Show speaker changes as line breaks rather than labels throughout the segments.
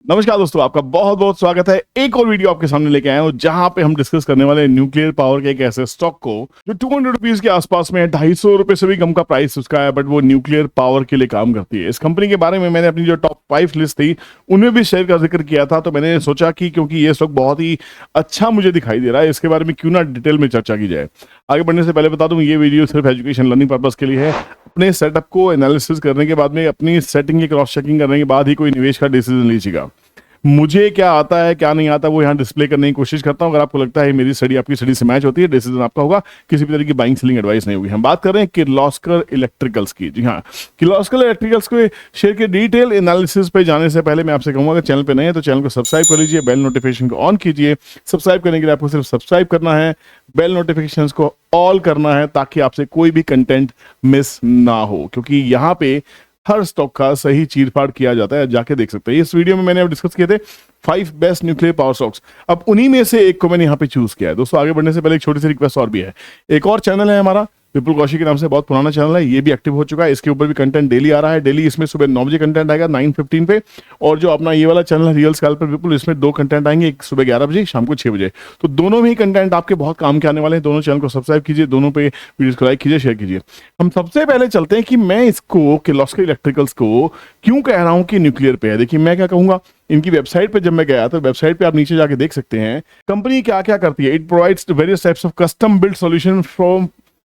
नमस्कार दोस्तों, आपका बहुत बहुत स्वागत है। एक और वीडियो आपके सामने लेके आया हूं जहां पे हम डिस्कस करने वाले हैं न्यूक्लियर पावर के एक ऐसे स्टॉक को जो 200 रुपीज के आसपास में है। 250 रुपए से भी कम का प्राइस उसका है, बट वो न्यूक्लियर पावर के लिए काम करती है। इस कंपनी के बारे में मैंने अपनी जो टॉप 5 लिस्ट थी उनमें भी शेयर का जिक्र किया था। तो मैंने सोचा कि क्योंकि ये स्टॉक बहुत ही अच्छा मुझे दिखाई दे रहा है, इसके बारे में क्यों ना डिटेल में चर्चा की जाए। आगे बढ़ने से पहले बता दूं, ये वीडियो सिर्फ एजुकेशन लर्निंग पर्पज के लिए है। अपने सेटअप को एनालिसिस करने के बाद में, अपनी सेटिंग की क्रॉस चेकिंग करने के बाद ही कोई निवेश का डिसीजन लीजिएगा। मुझे क्या आता है क्या नहीं आता वो यहाँ डिस्प्ले करने की कोशिश करता हूँ। अगर आपको लगता है मेरी स्टडी आपकी स्टडी से मैच होती है, डिसीजन आपका होगा। किसी भी तरह की बाइंग सेलिंग एडवाइस नहीं होगी। हम बात कर रहे हैं किर्लोस्कर इलेक्ट्रिकल्स की। जी हाँ, किर्लोस्कर इलेक्ट्रिकल्स के शेयर के डिटेल एनालिसिस पे जाने से पहले मैं आपसे कहूंगा, अगर चैनल पे नए हैं तो चैनल को सब्सक्राइब कर लीजिए, बेल नोटिफिकेशन को ऑन कीजिए। सब्सक्राइब करने के लिए आपको सिर्फ सब्सक्राइब करना है, बेल नोटिफिकेशन को ऑल करना है, ताकि आपसे कोई भी कंटेंट मिस ना हो, क्योंकि यहाँ पे हर स्टॉक का सही चीरफाड़ किया जाता है। जाके देख सकते हैं। इस वीडियो में मैंने अब डिस्कस किए थे 5 बेस्ट न्यूक्लियर पावर स्टॉक्स। अब उन्हीं में से एक को मैंने यहाँ पे चूज किया है। दोस्तों, आगे बढ़ने से पहले एक छोटी सी रिक्वेस्ट और भी है। एक और चैनल है हमारा विपुल कौशिक के नाम से, बहुत पुराना चैनल है, ये भी एक्टिव हो चुका है। इसके ऊपर भी कंटेंट डेली आ रहा है। डेली इसमें सुबह 9 बजे कंटेंट आएगा 9:15 पे। और जो अपना ये वाला चैनल है रियल स्कैल्पर विपुल, इसमें 2 कंटेंट आएंगे, एक सुबह 11 बजे, शाम को 6 बजे। तो दोनों में ही कंटेंट आपके बहुत काम के आने वाले हैं। दोनों चैनल को सब्सक्राइब कीजिए, दोनों पे वीडियोस को लाइक कीजिए, शेयर कीजिए। हम सबसे पहले चलते हैं कि मैं इसको किर्लोस्कर इलेक्ट्रिकल्स को क्यों कह रहा हूं कि न्यूक्लियर पे है। देखिए, मैं क्या कहूंगा, इनकी वेबसाइट पे जब मैं गया तो वेबसाइट पे आप नीचे जाके देख सकते हैं कंपनी क्या क्या करती है। It provides various types of custom build solution from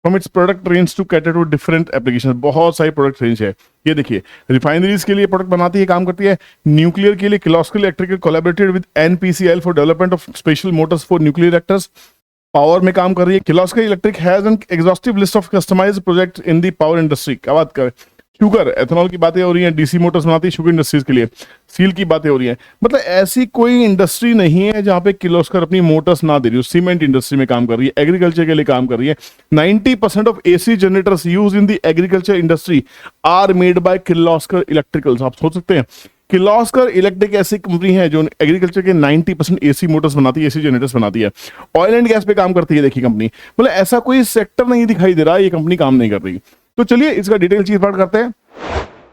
its product range to cater to different application. बहुत सारी प्रोडक्ट रेंज है। ये देखिए, रिफाइनरीज के लिए प्रोडक्ट बनाती है, काम करती है। न्यूक्लियर के लिए Kirloskar electrical collaborated with NPCL for development of special motors for nuclear reactors. Power में काम कर रही है। Kirloskar electric has an exhaustive list of customized project in the power industry. क्या बात करें, शुगर एथेनॉल की बातें हो रही हैं, डीसी मोटर्स बनाती है शुगर इंडस्ट्रीज के लिए, स्टील की बातें हो रही हैं। मतलब ऐसी कोई इंडस्ट्री नहीं है जहां पे किर्लोस्कर अपनी मोटर्स ना दे रही हो। सीमेंट इंडस्ट्री में काम कर रही है, एग्रीकल्चर के लिए काम कर रही है। 90% of AC generators use in the agriculture industry are made by Kirloskar electricals. आप सोच सकते हैं, किर्लोस्कर इलेक्ट्रिक ऐसी कंपनी है जो एग्रीकल्चर के 90% एसी मोटर्स बनाती है, एसी जनरेटर्स बनाती है। ऑयल एंड गैस पे काम करती है। देखिए कंपनी, मतलब ऐसा कोई सेक्टर नहीं दिखाई दे रहा ये कंपनी काम नहीं कर रही। तो चलिए इसका डिटेल चीरफाड़ करते हैं।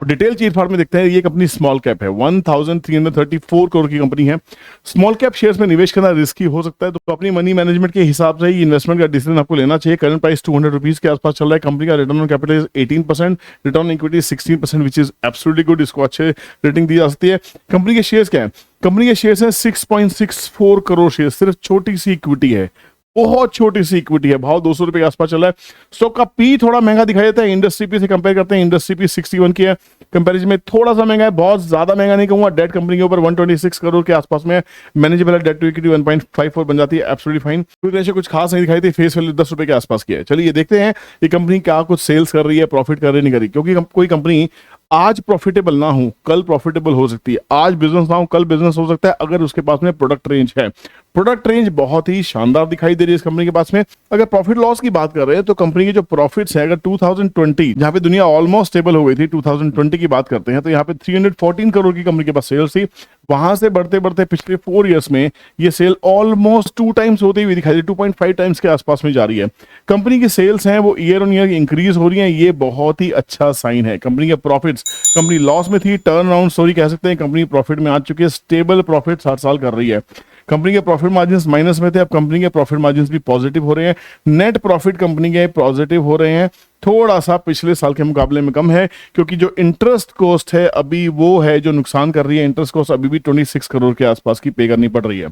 डिटेल चीरफाड़ में देखते हैं। ये कंपनी स्मॉल कैप है, 1334 करोड़ की कंपनी है। स्मॉल कैप शेयर्स में निवेश करना रिस्की हो सकता है, तो अपनी मनी मैनेजमेंट के हिसाब से ही इन्वेस्टमेंट का डिसीजन आपको लेना चाहिए। करंट प्राइस 200 रुपीज के आसपास चल रहा है। कंपनी का return on capital 18%, return on equity 16%, which is absolutely good. इसको अच्छे रेटिंग दी जा सकती है। कंपनी के शेयर्स क्या है? कंपनी के शेयर्स हैं 6.64 करोड़ शेयर। सिर्फ छोटी सी इक्विटी है, बहुत छोटी सी इक्विटी है। भाव 200 रुपए के आसपास चला है। स्टॉक का पी थोड़ा महंगा दिखाई देता है। इंडस्ट्री पी से कंपेयर करते हैं, इंडस्ट्री पी 61 की है, कंपैरिजन में थोड़ा सा महंगा है, बहुत ज्यादा महंगा नहीं कहूंगा। डेट कंपनी के ऊपर 126 करोड़ के आसपास में, मैनेजेबल है। डेट टू इक्विटी 1.54 बन जाती है, एब्सोल्युटली फाइन। कोई रेशियो कुछ खास नहीं दिखाई थी। फेस वैल्यू 10 रुपए के आसपास की है। चलिए देखते हैं ये कंपनी क्या कुछ सेल्स कर रही है, प्रॉफिट कर रही नहीं कर रही। क्योंकि कोई कंपनी आज प्रॉफिटेबल ना हो, कल प्रॉफिटेबल हो सकती है। आज बिजनेस ना हो, कल बिजनेस हो सकता है, अगर उसके पास में प्रोडक्ट रेंज है। प्रोडक्ट रेंज बहुत ही शानदार दिखाई दे रही है इस कंपनी के पास में। अगर प्रॉफिट लॉस की बात कर रहे हैं तो कंपनी के जो प्रॉफिट्स है, अगर 2020 जहां पे दुनिया ऑलमोस्ट स्टेबल हो गई थी, 2020 की बात करते हैं तो यहाँ पे 314 करोड़ की कंपनी के पास सेल्स थी। वहां से बढ़ते बढ़ते पिछले 4 इयर्स में ये सेल ऑलमोस्ट 2 टाइम्स होती हुई दिखाई दी, 2.5 टाइम्स के आसपास में जा रही है। कंपनी की सेल्स हैं वो ईयर ऑन ईयर इंक्रीज हो रही हैं, ये बहुत ही अच्छा साइन है। कंपनी के प्रॉफिट्स, कंपनी लॉस में थी, टर्न अराउंड स्टोरी कह सकते हैं। कंपनी प्रॉफिट में आ चुकी है, स्टेबल प्रॉफिट हर साल कर रही है। कंपनी के प्रॉफिट मार्जिन माइनस में थे, अब कंपनी के प्रॉफिट मार्जिन भी पॉजिटिव हो रहे हैं। नेट प्रॉफिट कंपनी के पॉजिटिव हो रहे हैं। थोड़ा सा पिछले साल के मुकाबले में कम है, क्योंकि जो इंटरेस्ट कॉस्ट है अभी वो है जो नुकसान कर रही है। इंटरेस्ट कॉस्ट अभी भी 26 करोड़ के आसपास की पे करनी पड़ रही है।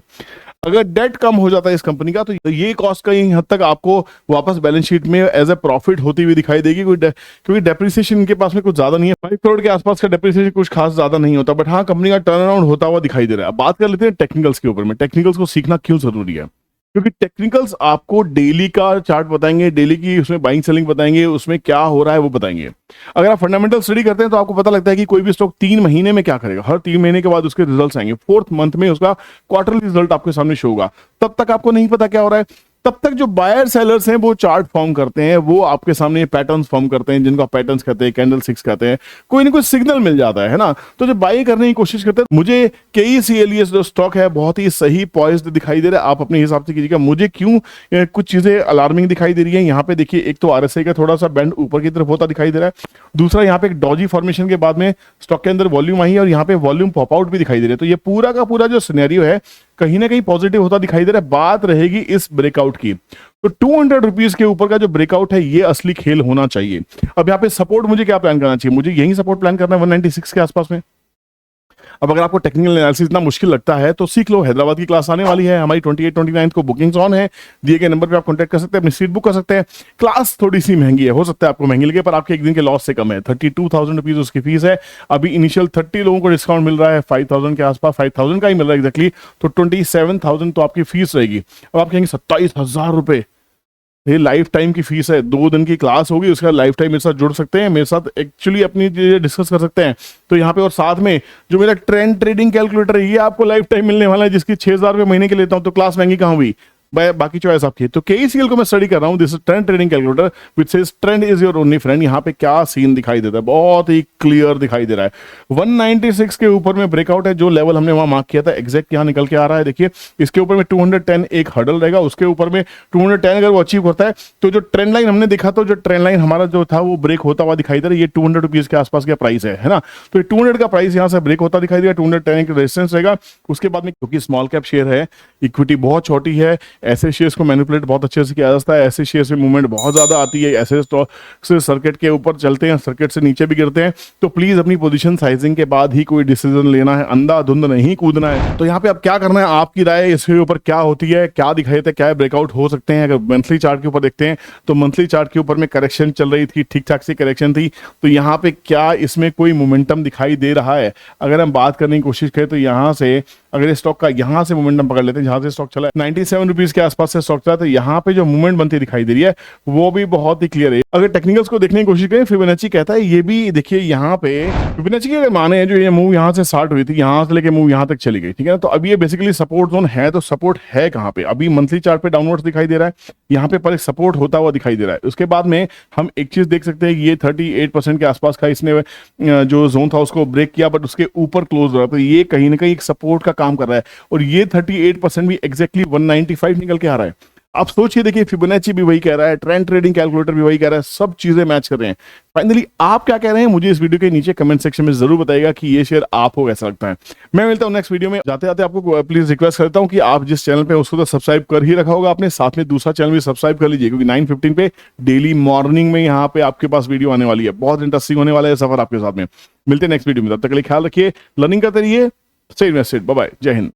अगर डेट कम हो जाता है इस कंपनी का तो ये कॉस्ट कहीं हद तक आपको वापस बैलेंस शीट में एज ए प्रॉफिट होती हुई दिखाई देगी। क्योंकि डेप्रिसिएशन इनके पास में कुछ ज्यादा नहीं है, 5 करोड़ के आसपास का डेप्रिसिएशन कुछ खास ज्यादा नहीं होता। बट हाँ, कंपनी का टर्न अराउंड होता हुआ दिखाई दे रहा है। अब बात कर लेते हैं टेक्निकल्स के ऊपर में। टेक्निकल्स को सीखना क्यों जरूरी है? क्योंकि टेक्निकल्स आपको डेली का चार्ट बताएंगे, डेली की उसमें बाइंग सेलिंग बताएंगे, उसमें क्या हो रहा है वो बताएंगे। अगर आप फंडामेंटल स्टडी करते हैं तो आपको पता लगता है कि कोई भी स्टॉक 3 महीने में क्या करेगा। हर 3 महीने के बाद उसके रिजल्ट्स आएंगे। 4th मंथ में उसका क्वार्टरली रिजल्ट आपके सामने शो होगा। तब तक आपको नहीं पता क्या हो रहा है। तब तक जो बायर सेलर्स हैं वो चार्ट फॉर्म करते हैं, वो आपके सामने पैटर्न्स फॉर्म करते हैं, जिनको आप पैटर्न्स कहते हैं, कैंडल स्टिक्स कहते हैं, कोई ना कोई सिग्नल मिल जाता है ना। तो जब बाई करने की कोशिश करते हैं, मुझे KECLES जो स्टॉक है बहुत ही सही पॉइज्ड दिखाई दे रहा है। आप अपने हिसाब से कीजिएगा, मुझे क्यों कुछ चीजें अलार्मिंग दिखाई दे रही है। यहाँ पे देखिए, एक तो RSI का थोड़ा सा बैंड ऊपर की तरफ होता दिखाई दे रहा है, दूसरा यहाँ पे एक डॉजी फॉर्मेशन के बाद में स्टॉक के अंदर वॉल्यूम आई है और यहाँ पे वॉल्यूम पॉप आउट भी दिखाई दे रहा है। तो ये पूरा का पूरा जो सिनेरियो है कहीं ना कहीं पॉजिटिव होता दिखाई दे रहा है। बात रहेगी इस ब्रेकआउट की, तो 200 रुपीज के ऊपर का जो ब्रेकआउट है ये असली खेल होना चाहिए। अब यहाँ पे सपोर्ट मुझे क्या प्लान करना चाहिए, मुझे यही सपोर्ट प्लान करना है 196 के आसपास में। अब अगर आपको टेक्निकल एनालिसिस इतना मुश्किल लगता है तो सीख लो, हैदराबाद की क्लास आने वाली है हमारी 28-29 को, बुकिंग्स ऑन है, दिए गए नंबर पे आप कांटेक्ट कर सकते हैं, अपनी सीट बुक कर सकते हैं। क्लास थोड़ी सी महंगी है, हो सकता है आपको महंगी लगे, पर आपके एक दिन के लॉस से कम है। 32,000 रुपीज उसकी फीस है। अभी इनिशियल 30 लोगों को डिस्काउंट मिल रहा है 5,000 के आसपास, 5,000 का ही मिल रहा है एग्जैक्टली, तो 27,000 तो आपकी फीस रहेगी। अब आप कहेंगे 27,000 रुपए, ये लाइफ टाइम की फीस है, 2 दिन की क्लास होगी, उसका लाइफ टाइम मेरे साथ जुड़ सकते हैं, मेरे साथ एक्चुअली अपनी चीजें डिस्कस कर सकते हैं। तो यहाँ पे और साथ में जो मेरा ट्रेंड ट्रेडिंग कैलकुलेटर है ये आपको लाइफ टाइम मिलने वाला है, जिसकी 6,000 रुपये महीने के लेता हूँ, तो क्लास महंगी कहाँ हुई। बाकी चॉइस आपकी। तो KECL को मैं स्टडी कर रहा हूँ, this trend trading calculator which says trend is your only friend. यहाँ पे क्या सीन दिखाई देता है, बहुत ही क्लियर दिखाई दे रहा है। 196 के ऊपर में ब्रेकआउट है, जो लेवल हमने वहां मार्क किया था एग्जैक्ट यहाँ निकल के आ रहा है। देखिए इसके ऊपर में 210 एक हर्डल रहेगा, उसके ऊपर में 210 अगर वो अचीव करता है तो जो ट्रेंड लाइन हमने देखा, तो जो ट्रेंड लाइन हमारा जो था वो ब्रेक होता हुआ दिखाई दे रहा है। ये 200 रुपीज के आसपास का प्राइस है ना। तो 200 का प्राइस यहाँ से ब्रेक होता दिखाई देगा, 210 का रेजिस्टेंस रहेगा। उसके बाद में क्योंकि स्मॉल कैप शेयर है, इक्विटी बहुत छोटी है, ऐसे शेयर्स को मैनिपुलेट बहुत अच्छे से किया जाता है, ऐसे शेयर से मूवमेंट बहुत ज्यादा आती है, ऐसे स्टॉक से सर्किट के ऊपर चलते हैं, सर्किट से नीचे भी गिरते हैं। तो प्लीज अपनी पोजीशन साइजिंग के बाद ही कोई डिसीजन लेना है, अंधाधुंध नहीं कूदना है। तो यहाँ पे अब क्या करना है, आपकी राय इसके ऊपर क्या होती है, क्या दिखाई देता है, क्या ब्रेकआउट हो सकते हैं। अगर मंथली चार्ट के ऊपर देखते हैं तो मंथली चार्ट के ऊपर में करेक्शन चल रही थी, ठीक ठाक सी करेक्शन थी, तो यहाँ पे क्या इसमें कोई मोमेंटम दिखाई दे रहा है। अगर हम बात करने की कोशिश करें तो यहाँ से अगर इस स्टॉक का यहाँ से मोमेंटम पकड़ लेते हैं, जहां से स्टॉक चला 97 रुपीज के आसपास से स्टॉक चला, तो यहाँ पे जो मूवमेंट बनती दिखाई दे रही है वो भी बहुत ही क्लियर है। अगर टेक्निकल्स को देखने की कोशिश करें, फिबोनाची कहता है ये भी देखिए, यहाँ पे फिबोनाची की अगर माने जो ये मूव यहाँ से स्टार्ट हुई थी, यहाँ से लेके मूव यहाँ तक चली गई, ठीक है ना। तो अभी ये बेसिकली सपोर्ट जोन है, तो सपोर्ट है कहाँ पे, अभी मंथली चार्ट पे डाउनवर्ड्स दिखाई दे रहा है, यहाँ पे पर एक सपोर्ट होता हुआ दिखाई दे रहा है। उसके बाद में हम एक चीज देख सकते हैं, ये 38% के आसपास का इसने जो जोन था उसको ब्रेक किया, बट उसके ऊपर क्लोज हो रहा है, तो ये कहीं ना कहीं एक सपोर्ट का काम कर रहा है। और ये 38% भी एग्जैक्टली 195 निकल के आ रहा है। आप सोचिए, देखिए फिबोनाची भी वही कह रहा है, ट्रेंड ट्रेडिंग कैलकुलेटर भी वही कह रहा है, सब चीजें मैच कर रहे हैं। फाइनली आप क्या कह रहे हैं, मुझे इस वीडियो के नीचे कमेंट सेक्शन में जरूर बताइएगा कि ये शेयर आपको कैसा लगता है। मैं मिलता हूं नेक्स्ट वीडियो में। जाते जाते आपको प्लीज रिक्वेस्ट करता हूं कि आप जिस चैनल पे उसको तो सब्सक्राइब कर ही रखा होगा आपने, साथ में दूसरा चैनल भी सब्सक्राइब कर लीजिए, क्योंकि 9:15 पे डेली मॉर्निंग में यहाँ पे आपके पास वीडियो आने वाली है। बहुत इंटरेस्टिंग होने वाला है सफर आपके साथ में। मिलते हैं नेक्स्ट वीडियो में, तब तक के लिए ख्याल रखिए, लर्निंग करते रहिए, स्टे इन्वेस्टेड, बाय बाय, जय हिंद।